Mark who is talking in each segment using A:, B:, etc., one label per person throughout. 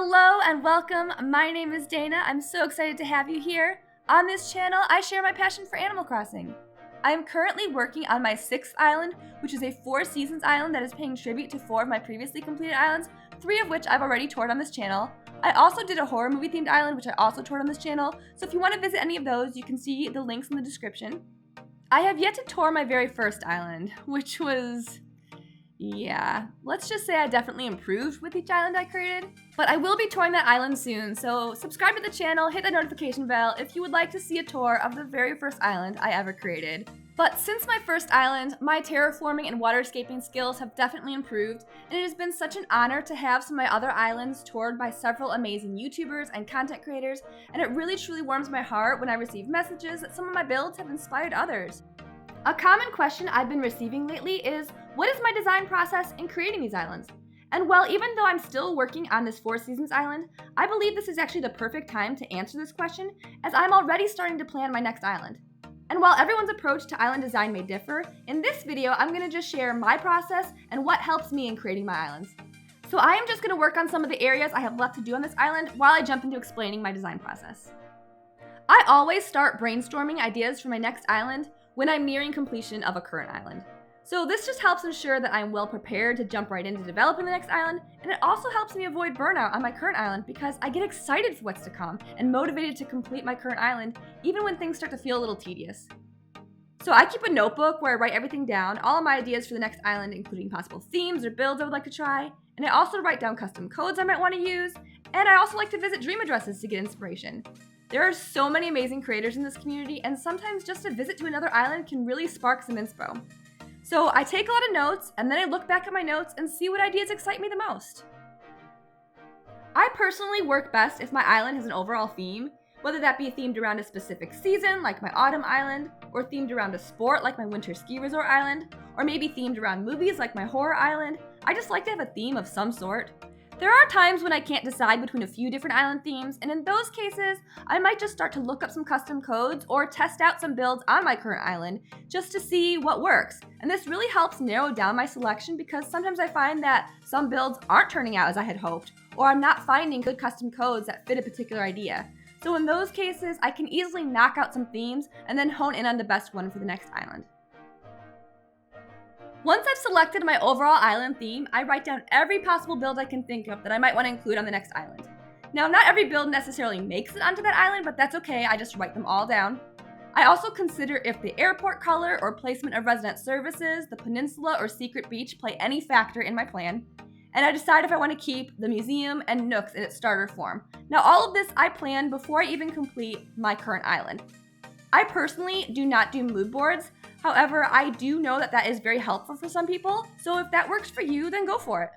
A: Hello and welcome. My name is Dana. I'm so excited to have you here. On this channel, I share my passion for Animal Crossing. I am currently working on my 6th island, which is a 4 seasons island that is paying tribute to 4 of my previously completed islands, 3 of which I've already toured on this channel. I also did a horror movie themed island, which I also toured on this channel, so if you want to visit any of those, you can see the links in the description. I have yet to tour my very first island, which was... yeah, let's just say I definitely improved with each island I created. But I will be touring that island soon, so subscribe to the channel, hit the notification bell if you would like to see a tour of the very first island I ever created. But since my first island, my terraforming and waterscaping skills have definitely improved, and it has been such an honor to have some of my other islands toured by several amazing YouTubers and content creators, and it really truly warms my heart when I receive messages that some of my builds have inspired others. A common question I've been receiving lately is, what is my design process in creating these islands? And well, even though I'm still working on this 4 seasons island, I believe this is actually the perfect time to answer this question, as I'm already starting to plan my next island. And while everyone's approach to island design may differ, in this video I'm going to just share my process and what helps me in creating my islands. So I am just going to work on some of the areas I have left to do on this island while I jump into explaining my design process. I always start brainstorming ideas for my next island when I'm nearing completion of a current island. So this just helps ensure that I'm well prepared to jump right into developing the next island, and it also helps me avoid burnout on my current island because I get excited for what's to come and motivated to complete my current island even when things start to feel a little tedious. So I keep a notebook where I write everything down, all of my ideas for the next island, including possible themes or builds I would like to try, and I also write down custom codes I might want to use, and I also like to visit dream addresses to get inspiration. There are so many amazing creators in this community, and sometimes just a visit to another island can really spark some inspo. So I take a lot of notes, and then I look back at my notes and see what ideas excite me the most. I personally work best if my island has an overall theme, whether that be themed around a specific season, like my autumn island, or themed around a sport, like my winter ski resort island, or maybe themed around movies, like my horror island. I just like to have a theme of some sort. There are times when I can't decide between a few different island themes, and in those cases, I might just start to look up some custom codes or test out some builds on my current island just to see what works. And this really helps narrow down my selection because sometimes I find that some builds aren't turning out as I had hoped, or I'm not finding good custom codes that fit a particular idea. So in those cases, I can easily knock out some themes and then hone in on the best one for the next island. Once I've selected my overall island theme, I write down every possible build I can think of that I might want to include on the next island. Now, not every build necessarily makes it onto that island, but that's okay, I just write them all down. I also consider if the airport color or placement of resident services, the peninsula, or secret beach play any factor in my plan. And I decide if I want to keep the museum and nooks in its starter form. Now, all of this I plan before I even complete my current island. I personally do not do mood boards. However, I do know that that is very helpful for some people, so if that works for you, then go for it.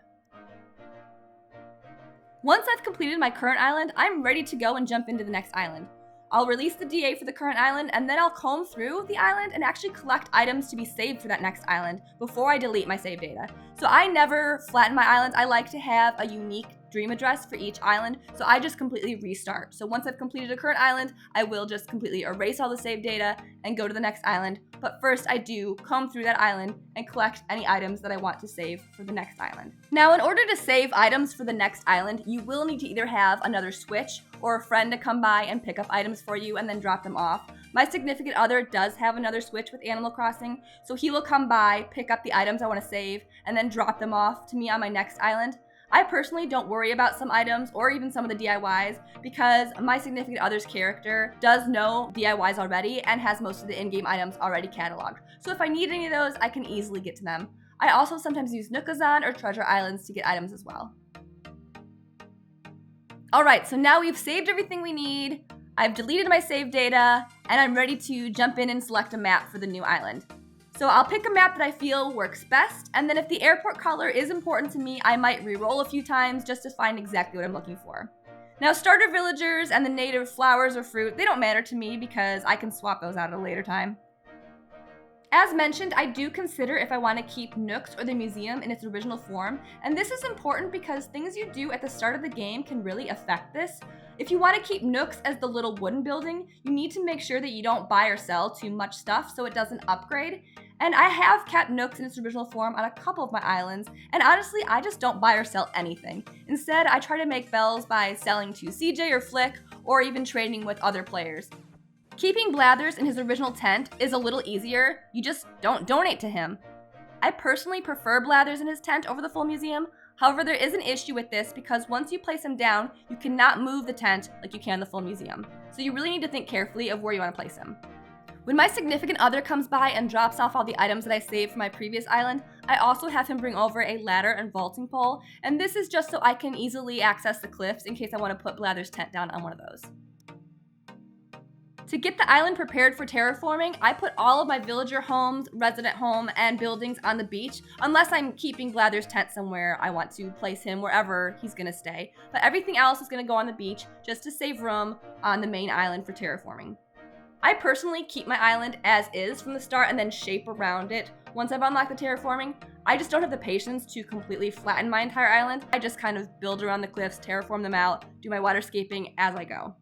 A: Once I've completed my current island, I'm ready to go and jump into the next island. I'll release the DA for the current island, and then I'll comb through the island and actually collect items to be saved for that next island before I delete my save data. So I never flatten my islands. I like to have a unique dream address for each island, so I just completely restart. So once I've completed a current island, I will just completely erase all the save data and go to the next island. But first I do comb through that island and collect any items that I want to save for the next island. Now, in order to save items for the next island, you will need to either have another switch or a friend to come by and pick up items for you and then drop them off. My significant other does have another switch with Animal Crossing, so he will come by, pick up the items I want to save, and then drop them off to me on my next island. I personally don't worry about some items or even some of the DIYs because my significant other's character does know DIYs already and has most of the in-game items already cataloged. So if I need any of those, I can easily get to them. I also sometimes use Nookazon or Treasure Islands to get items as well. Alright, so now we've saved everything we need, I've deleted my save data, and I'm ready to jump in and select a map for the new island. So I'll pick a map that I feel works best, and then if the airport color is important to me, I might re-roll a few times just to find exactly what I'm looking for. Now, starter villagers and the native flowers or fruit, they don't matter to me because I can swap those out at a later time. As mentioned, I do consider if I want to keep Nooks or the museum in its original form, and this is important because things you do at the start of the game can really affect this. If you want to keep Nooks as the little wooden building, you need to make sure that you don't buy or sell too much stuff so it doesn't upgrade. And I have kept Nooks in its original form on a couple of my islands, and honestly, I just don't buy or sell anything. Instead, I try to make bells by selling to CJ or Flick, or even trading with other players. Keeping Blathers in his original tent is a little easier, you just don't donate to him. I personally prefer Blathers in his tent over the full museum. However, there is an issue with this because once you place him down, you cannot move the tent like you can the full museum. So you really need to think carefully of where you want to place him. When my significant other comes by and drops off all the items that I saved from my previous island, I also have him bring over a ladder and vaulting pole, and this is just so I can easily access the cliffs in case I want to put Blathers' tent down on one of those. To get the island prepared for terraforming, I put all of my villager homes, resident home, and buildings on the beach, unless I'm keeping Blathers' tent somewhere I want to place him wherever he's gonna stay. But everything else is gonna go on the beach just to save room on the main island for terraforming. I personally keep my island as is from the start and then shape around it once I've unlocked the terraforming. I just don't have the patience to completely flatten my entire island. I just kind of build around the cliffs, terraform them out, do my waterscaping as I go.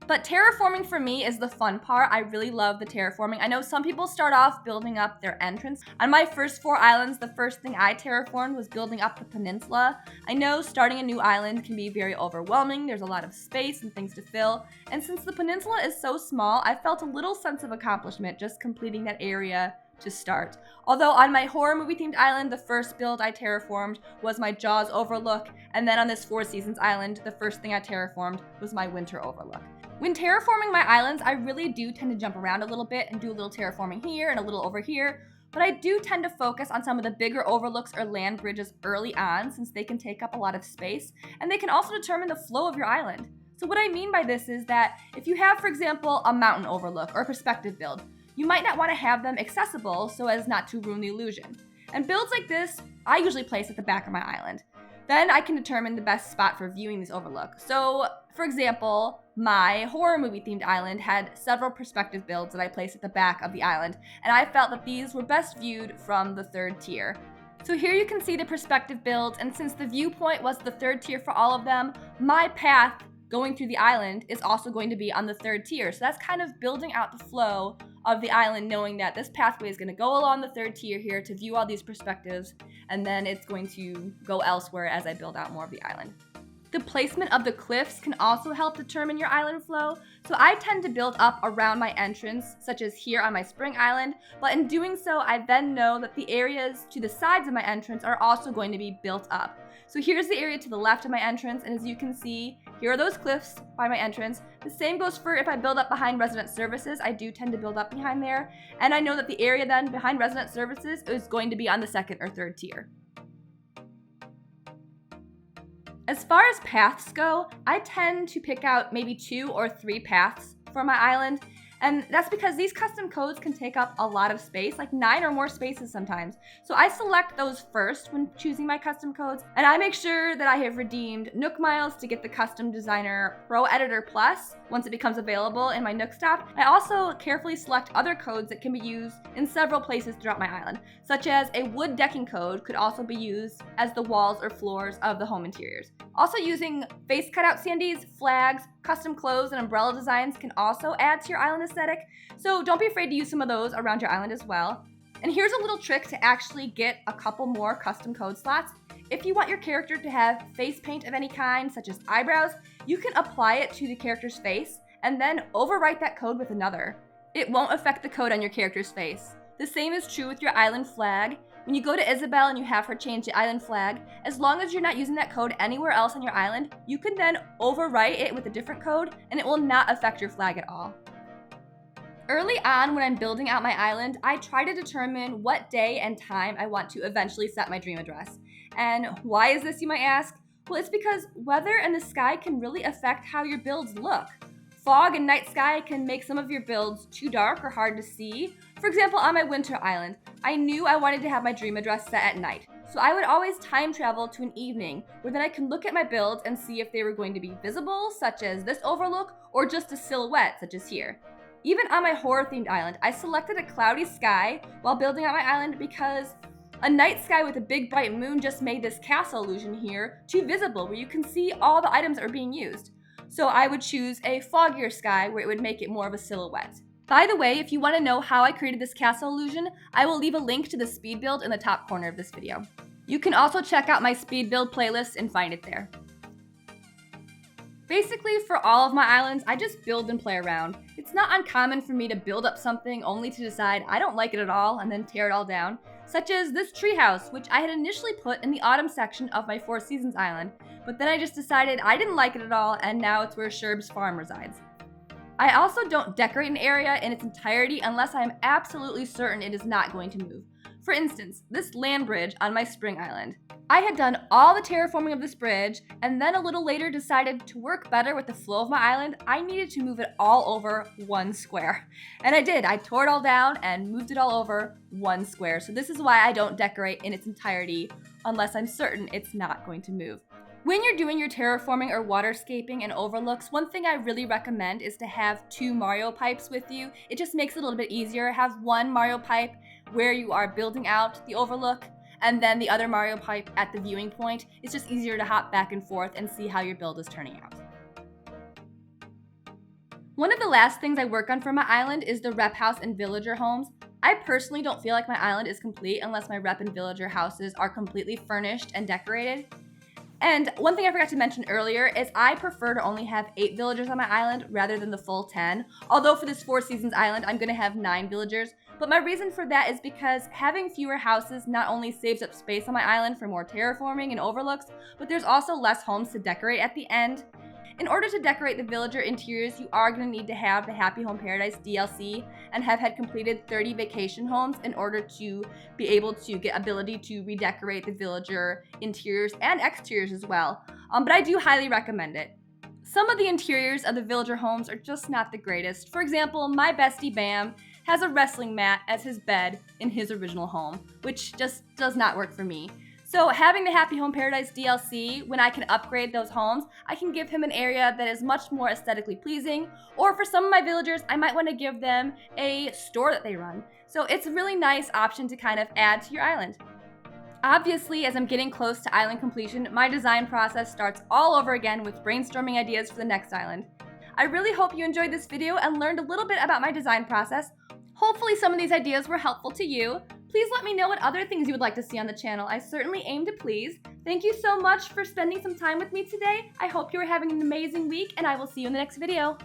A: But terraforming for me is the fun part. I really love the terraforming. I know some people start off building up their entrance. On my first 4 islands, the first thing I terraformed was building up the peninsula. I know starting a new island can be very overwhelming. There's a lot of space and things to fill. And since the peninsula is so small, I felt a little sense of accomplishment just completing that area to start. Although on my horror movie themed island, the first build I terraformed was my Jaws overlook. And then on this 4 Seasons island, the first thing I terraformed was my winter overlook. When terraforming my islands, I really do tend to jump around a little bit and do a little terraforming here and a little over here, but I do tend to focus on some of the bigger overlooks or land bridges early on since they can take up a lot of space, and they can also determine the flow of your island. So what I mean by this is that if you have, for example, a mountain overlook or a perspective build, you might not want to have them accessible so as not to ruin the illusion. And builds like this, I usually place at the back of my island. Then I can determine the best spot for viewing this overlook. So, for example, my horror movie themed island had several perspective builds that I placed at the back of the island, and I felt that these were best viewed from the 3rd tier. So here you can see the perspective builds, and since the viewpoint was the 3rd tier for all of them, my path going through the island is also going to be on the 3rd tier. So that's kind of building out the flow of the island, knowing that this pathway is going to go along the 3rd tier here to view all these perspectives, and then it's going to go elsewhere as I build out more of the island. The placement of the cliffs can also help determine your island flow, so I tend to build up around my entrance, such as here on my spring island, but in doing so, I then know that the areas to the sides of my entrance are also going to be built up. So here's the area to the left of my entrance, and as you can see, here are those cliffs by my entrance. The same goes for if I build up behind resident services. I do tend to build up behind there, and I know that the area then behind resident services is going to be on the 2nd or 3rd tier. As far as paths go, I tend to pick out maybe 2 or 3 paths for my island, and that's because these custom codes can take up a lot of space, like 9 or more spaces sometimes. So I select those first when choosing my custom codes, and I make sure that I have redeemed Nook Miles to get the Custom Designer Pro Editor Plus once it becomes available in my Nook stop. I also carefully select other codes that can be used in several places throughout my island, such as a wood decking code could also be used as the walls or floors of the home interiors. Also using face cutout CNDs, flags, custom clothes, and umbrella designs can also add to your island aesthetic, so don't be afraid to use some of those around your island as well. And here's a little trick to actually get a couple more custom code slots. If you want your character to have face paint of any kind, such as eyebrows, you can apply it to the character's face and then overwrite that code with another. It won't affect the code on your character's face. The same is true with your island flag. When you go to Isabel and you have her change the island flag, as long as you're not using that code anywhere else on your island, you can then overwrite it with a different code and it will not affect your flag at all. Early on when I'm building out my island, I try to determine what day and time I want to eventually set my dream address. And why is this, you might ask? Well, it's because weather and the sky can really affect how your builds look. Fog and night sky can make some of your builds too dark or hard to see. For example, on my winter island, I knew I wanted to have my dream address set at night. So I would always time travel to an evening where then I can look at my builds and see if they were going to be visible, such as this overlook, or just a silhouette, such as here. Even on my horror-themed island, I selected a cloudy sky while building out my island because a night sky with a big bright moon just made this castle illusion here too visible, where you can see all the items that are being used. So I would choose a foggier sky where it would make it more of a silhouette. By the way, if you want to know how I created this castle illusion, I will leave a link to the speed build in the top corner of this video. You can also check out my speed build playlist and find it there. Basically, for all of my islands, I just build and play around. It's not uncommon for me to build up something only to decide I don't like it at all and then tear it all down, such as this treehouse, which I had initially put in the autumn section of my Four Seasons island, but then I just decided I didn't like it at all, and now it's where Sherb's farm resides. I also don't decorate an area in its entirety unless I am absolutely certain it is not going to move. For instance, this land bridge on my spring island. I had done all the terraforming of this bridge, and then a little later decided to work better with the flow of my island, I needed to move it all over one square. And I did. I tore it all down and moved it all over one square. So this is why I don't decorate in its entirety unless I'm certain it's not going to move. When you're doing your terraforming or waterscaping and overlooks, one thing I really recommend is to have 2 Mario pipes with you. It just makes it a little bit easier. Have one Mario pipe where you are building out the overlook, and then the other Mario pipe at the viewing point. It's just easier to hop back and forth and see how your build is turning out. One of the last things I work on for my island is the rep house and villager homes. I personally don't feel like my island is complete unless my rep and villager houses are completely furnished and decorated. And one thing I forgot to mention earlier is I prefer to only have 8 villagers on my island rather than the full 10. Although for this Four Seasons island, I'm going to have 9 villagers. But my reason for that is because having fewer houses not only saves up space on my island for more terraforming and overlooks, but there's also less homes to decorate at the end. In order to decorate the villager interiors, you are going to need to have the Happy Home Paradise DLC and have had completed 30 vacation homes in order to be able to get ability to redecorate the villager interiors and exteriors as well. But I do highly recommend it. Some of the interiors of the villager homes are just not the greatest. For example, my bestie Bam has a wrestling mat as his bed in his original home, which just does not work for me. So having the Happy Home Paradise DLC, when I can upgrade those homes, I can give him an area that is much more aesthetically pleasing. Or for some of my villagers, I might want to give them a store that they run. So it's a really nice option to kind of add to your island. Obviously, as I'm getting close to island completion, my design process starts all over again with brainstorming ideas for the next island. I really hope you enjoyed this video and learned a little bit about my design process. Hopefully some of these ideas were helpful to you. Please let me know what other things you would like to see on the channel. I certainly aim to please. Thank you so much for spending some time with me today. I hope you are having an amazing week, and I will see you in the next video.